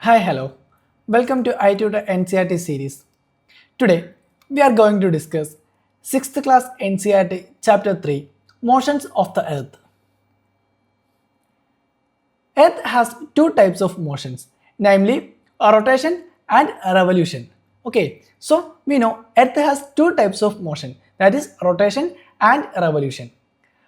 Hi, hello. Welcome to i-TUTOR NCERT series. Today, we are going to discuss 6th class NCERT Chapter 3 Motions of the Earth. Earth has two types of motions, namely a rotation and a revolution. Okay, so we know Earth has two types of motion, that is rotation and revolution.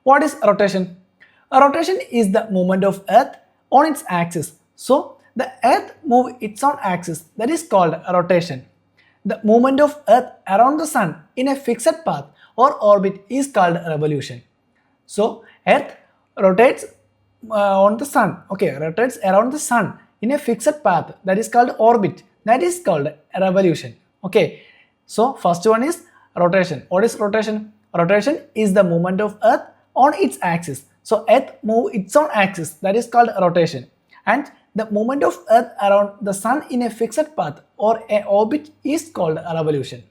What is rotation? A rotation is the movement of Earth on its axis. So the Earth moves its own axis, that is called a rotation. The movement of Earth around the Sun in a fixed path or orbit is called revolution. So Earth rotates on the Sun, rotates around the Sun in a fixed path, that is called orbit, that is called a revolution. Okay, so first one is rotation. What is rotation? Rotation is the movement of Earth on its axis. So Earth moves its own axis, that is called rotation, and the movement of Earth around the Sun in a fixed path or a orbit is called a revolution.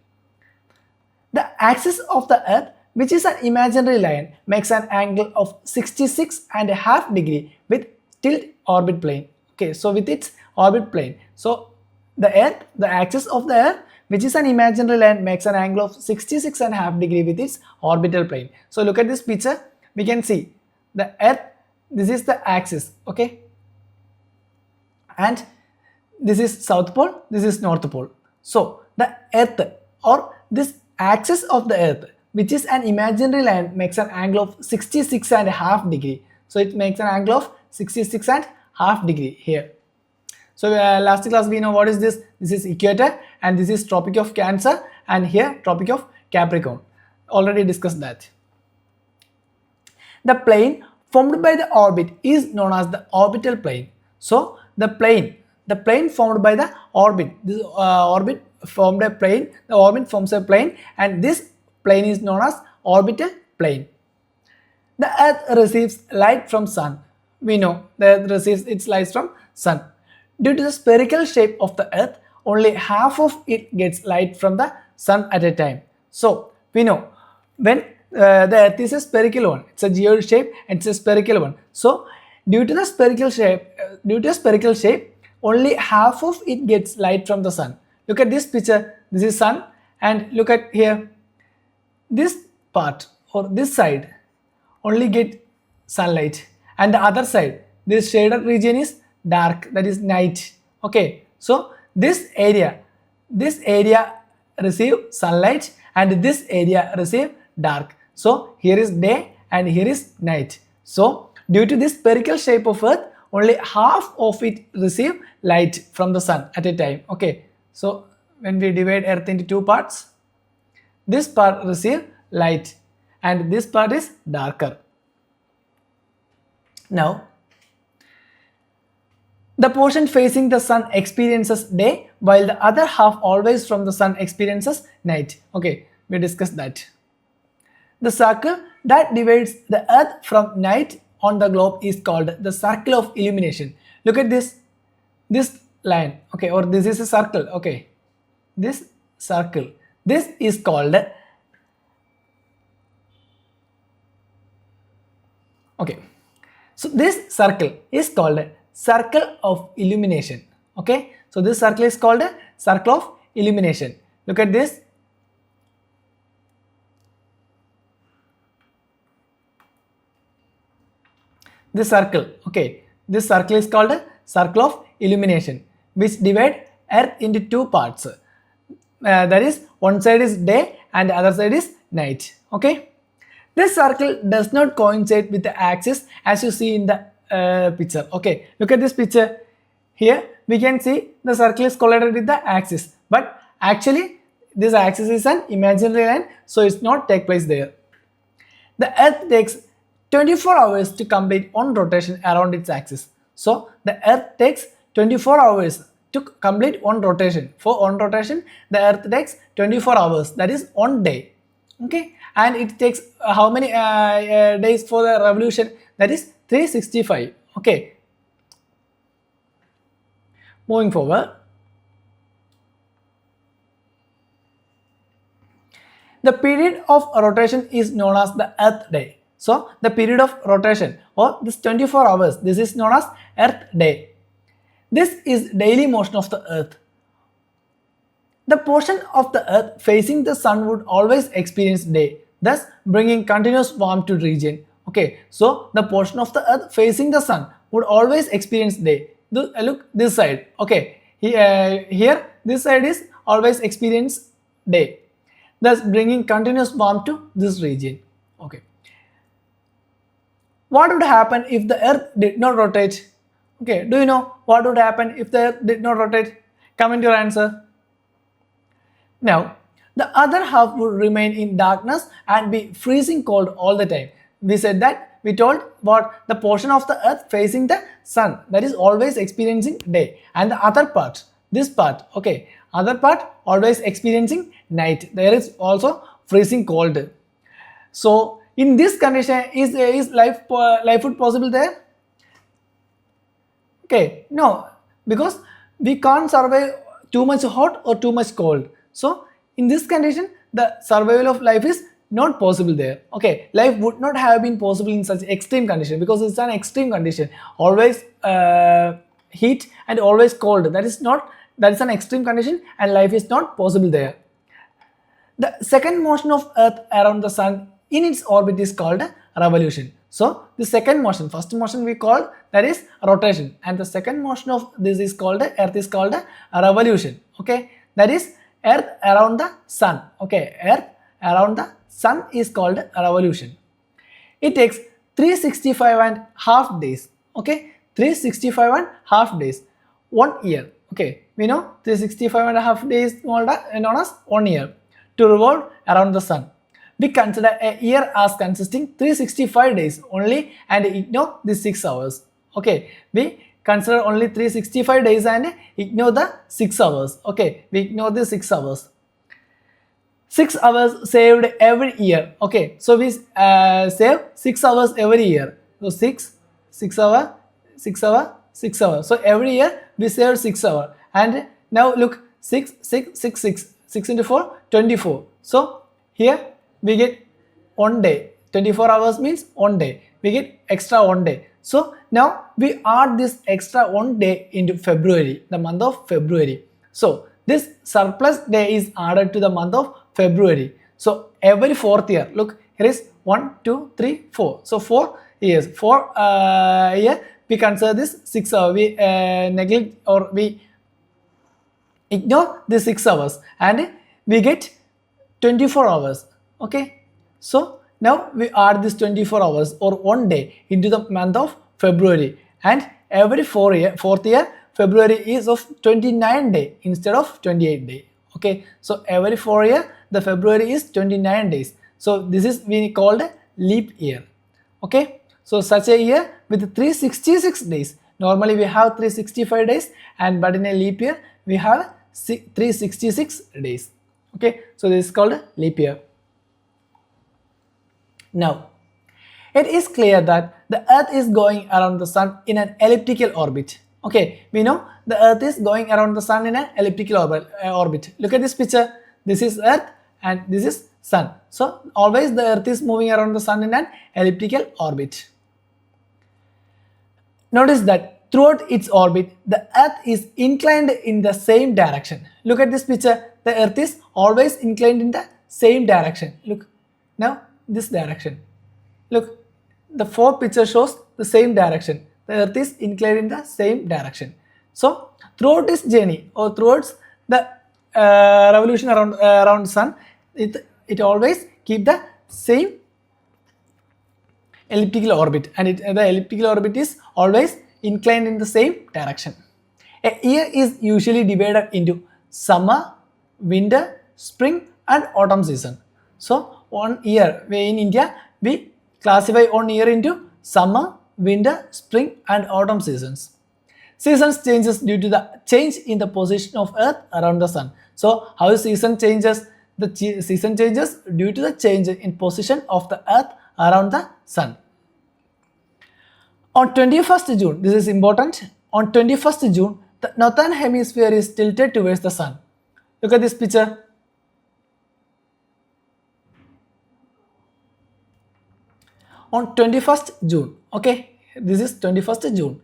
The axis of the Earth, which is an imaginary line, makes an angle of 66.5 degree with tilt orbit plane. Okay, so with its orbit plane. So the Earth, the axis of the Earth, which is an imaginary line, makes an angle of 66.5 degree with its orbital plane. So look at this picture. We can see the Earth. This is the axis. Okay, and this is South Pole, this is North Pole. So the Earth or this axis of the Earth, which is an imaginary line, makes an angle of 66.5 degree. So it makes an angle of 66.5 degree here. So last class we know what is this. This is equator and this is Tropic of Cancer and here Tropic of Capricorn. Already discussed that. The plane formed by the orbit is known as the orbital plane. So the plane formed by the orbit, this orbit formed a plane, the orbit forms a plane and this plane is known as orbital plane. The Earth receives light from Sun. We know the Earth receives its light from Sun. Due to the spherical shape of the Earth, only half of it gets light from the Sun at a time. So we know when the Earth is a spherical one, it's a geode shape and it's a spherical one. So due to the spherical shape, only half of it gets light from the Sun. Look at this picture. This is Sun, and look at here. This part or this side only get sunlight, and the other side, this shaded region is dark, that is night. Okay, so this area receive sunlight and this area receive dark. So here is day and here is night. So due to this spherical shape of Earth, only half of it receive light from the Sun at a time. Okay, so when we divide Earth into two parts, this part receive light and this part is darker. Now the portion facing the Sun experiences day while the other half always from the Sun experiences night. Okay, we discussed that. The circle that divides the Earth from night on the globe is called the circle of illumination. Look at this line, okay, or this is a circle. Okay, this circle, this is called, okay, so this circle is called circle of illumination. Okay, so this circle is called a circle of illumination. Look at this. This circle, okay, this circle is called a circle of illumination, which divide Earth into two parts. That is, one side is day and the other side is night. Okay, this circle does not coincide with the axis as you see in the picture. Okay, look at this picture. Here we can see the circle is collided with the axis, but actually this axis is an imaginary line, so it's not take place there. The Earth takes 24 hours to complete one rotation around its axis. So the Earth takes 24 hours to complete one rotation. For one rotation, the Earth takes 24 hours, that is 1 day. Okay, and it takes how many days for the revolution? That is 365. Okay, moving forward. The period of rotation is known as the Earth day. So the period of rotation or this 24 hours, this is known as Earth day. This is daily motion of the earth. The portion of the earth facing the sun would always experience day, thus bringing continuous warmth to the region. Okay, so the portion of the earth facing the sun would always experience day. Look this side. Okay, here this side is always experience day, thus bringing continuous warmth to this region. Okay. What would happen if the earth did not rotate? Okay, do you know what would happen if the earth did not rotate? Comment your answer. Now, the other half would remain in darkness and be freezing cold all the time. We said that, we told what the portion of the earth facing the sun, that is always experiencing day, and the other part, this part, okay, other part always experiencing night. There is also freezing cold. So in this condition, is livelihood possible there? Okay, no, because we can't survive too much hot or too much cold. So in this condition, the survival of life is not possible there. Okay, life would not have been possible in such extreme condition, because it's an extreme condition. Always heat and always cold. That is an extreme condition, and life is not possible there. The second motion of earth around the sun in its orbit is called revolution. So the second motion, first motion we called, that is rotation, and the second motion of this is called earth is called a revolution. Okay, that is earth around the sun. Okay, earth around the sun is called a revolution. It takes 365 and half days. Okay, 365 and half days, 1 year. Okay, we know 365 and a half days known as 1 year to revolve around the sun. We consider a year as consisting 365 days only and ignore the 6 hours. Okay, we consider only 365 days and ignore the 6 hours. Okay, we ignore the 6 hours. 6 hours saved every year. Okay, so we save 6 hours every year. So 6 hour, 6 hour, 6 hour. So every year we save 6 hour. And now look, 6 into 4, 24. So here we get 1 day. 24 hours means 1 day. We get extra 1 day. So now we add this extra 1 day into February, the month of February. So this surplus day is added to the month of February. So every 4th year, look, here is 1, 2, 3, 4. So 4 years. 4 year we consider this 6 hours. We neglect or we ignore the 6 hours and we get 24 hours. Okay, so now we add this 24 hours or 1 day into the month of February, and every 4th year February is of 29 day instead of 28 day. Okay, so every 4 year the February is 29 days. So this is we called a leap year. Okay, so such a year with 366 days. Normally we have 365 days, and but in a leap year we have 366 days. Okay, so this is called a leap year. Now, it is clear that the earth is going around the sun in an elliptical orbit. Okay, we know the earth is going around the sun in an elliptical orbit. Look at this picture. This is earth and this is sun. So always the earth is moving around the sun in an elliptical orbit. Notice that throughout its orbit, the earth is inclined in the same direction. Look at this picture. The earth is always inclined in the same direction. Look, now this direction. Look, the 4th picture shows the same direction. The earth is inclined in the same direction. So throughout its journey or throughout the revolution around the sun, it always keep the same elliptical orbit, and the elliptical orbit is always inclined in the same direction. A year is usually divided into summer, winter, spring and autumn season. So 1 year, in India we classify 1 year into summer, winter, spring and autumn seasons. Seasons changes due to the change in the position of earth around the sun. So how season changes? The season changes due to the change in position of the earth around the sun. On 21st June, this is important, on 21st June, the northern hemisphere is tilted towards the sun. Look at this picture. On 21st June, okay, this is 21st June.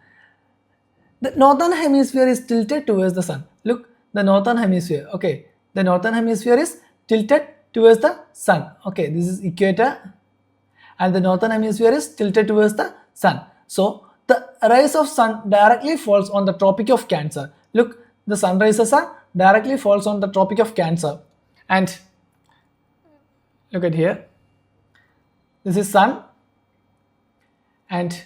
The northern hemisphere is tilted towards the sun. Look, the northern hemisphere. Okay, the northern hemisphere is tilted towards the sun. Okay, this is equator, and the northern hemisphere is tilted towards the sun. So the rays of sun directly falls on the Tropic of Cancer. Look, the sun rays are directly falls on the Tropic of Cancer, and look at here. This is sun, and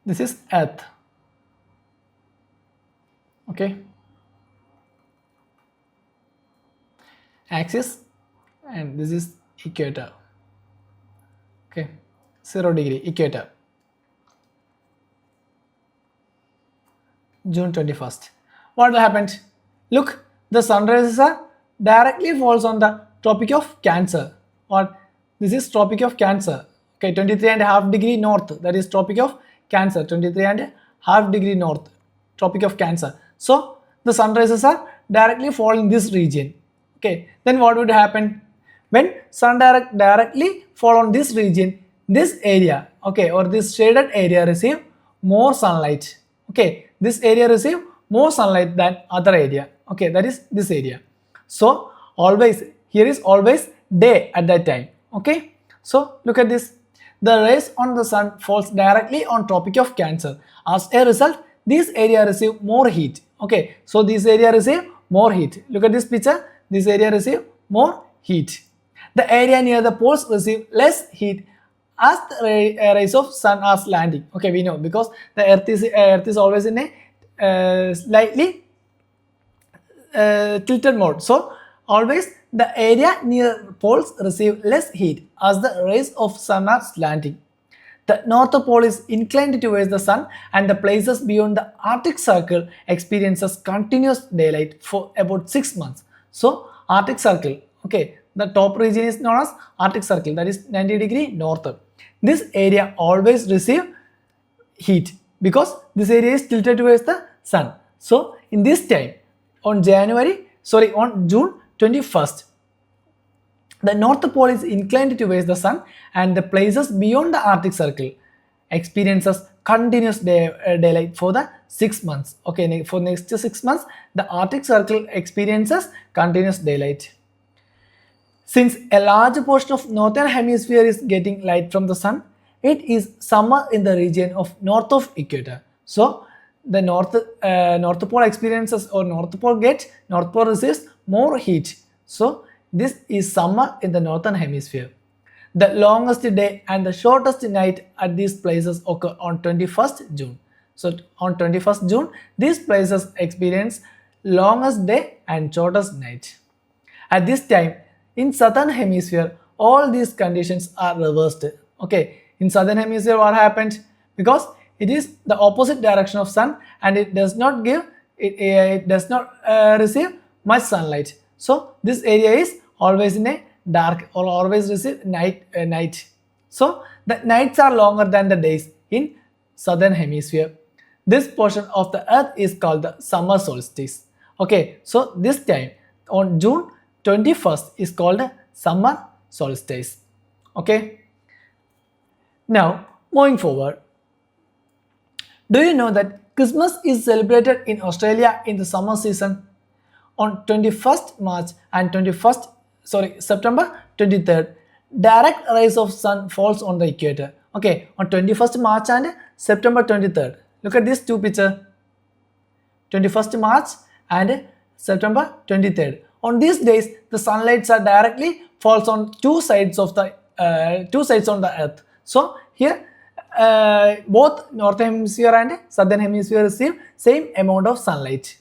this is earth. Okay, axis, and this is equator. Okay, 0° equator. June 21st. What happened? Look, the sun rays are directly falls on the Tropic of Cancer. Or this is Tropic of Cancer. Okay, 23.5° north. That is Tropic of Cancer. 23.5° north. Tropic of Cancer. So the sun rays are directly fall in this region. Okay, then what would happen? When sun directly fall on this region, this area, okay, or this shaded area receive more sunlight. Okay, this area receive more sunlight than other area. Okay, that is this area. So always here is always day at that time. Okay, so look at this. The rays on the sun falls directly on Tropic of Cancer. As a result, this area receive more heat. Okay, so this area receive more heat. Look at this picture. This area receive more heat. The area near the poles receive less heat as the rays of sun are slanting. Okay, we know because the earth is always in a slightly tilted mode. So always the area near poles receive less heat as the rays of sun are slanting. The North Pole is inclined towards the sun, and the places beyond the Arctic Circle experiences continuous daylight for about 6 months. So Arctic Circle, okay, the top region is known as Arctic Circle, that is 90° north. This area always receive heat because this area is tilted towards the sun. So in this time, on June 21st, the North Pole is inclined towards the sun, and the places beyond the Arctic Circle experiences continuous daylight for the 6 months. Okay, for next 6 months, the Arctic Circle experiences continuous daylight. Since a large portion of northern hemisphere is getting light from the sun, it is summer in the region of north of equator. So the North Pole experiences, or North Pole receives more heat. So this is summer in the northern hemisphere. The longest day and the shortest night at these places occur on 21st June. So on 21st June, these places experience longest day and shortest night. At this time, in southern hemisphere, all these conditions are reversed. Okay, in southern hemisphere, what happened? Because it is the opposite direction of sun, and it does not receive much sunlight. So this area is always in a dark, or always receive night. So the nights are longer than the days in southern hemisphere. This portion of the earth is called the summer solstice. Okay, so this time on June 21st is called summer solstice. Okay, now moving forward, do you know that Christmas is celebrated in Australia in the summer season? On 21st March and September 23rd, direct rays of sun falls on the equator. Okay, on 21st March and September 23rd. Look at these two pictures. 21st March and September 23rd. On these days, the sunlights are directly falls on two sides on the earth. So here, both northern hemisphere and southern hemisphere receive same amount of sunlight.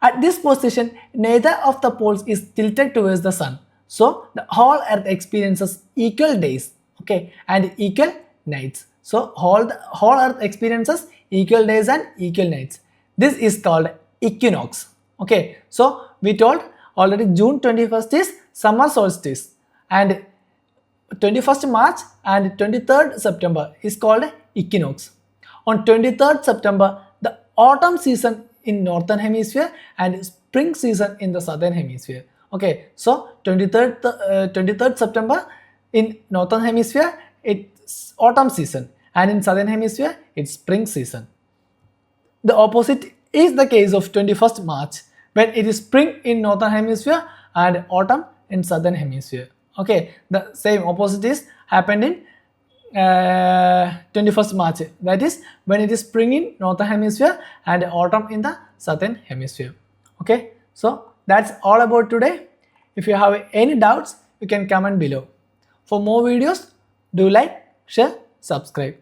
At this position, neither of the poles is tilted towards the sun. So the whole earth experiences equal days, okay, and equal nights. So whole earth experiences equal days and equal nights. This is called equinox. Okay, so we told already June 21st is summer solstice, and 21st March and 23rd September is called equinox. On 23rd September, the autumn season in northern hemisphere and spring season in the southern hemisphere. Okay, so 23rd September in northern hemisphere it's autumn season, and in southern hemisphere it's spring season. The opposite is the case of 21st March, when it is spring in northern hemisphere and autumn in southern hemisphere. Okay, the same opposite is happened in 21st March, that is when it is spring in northern hemisphere and autumn in the southern hemisphere. Okay, so that's all about today. If you have any doubts, you can comment below. For more videos, do like, share, subscribe.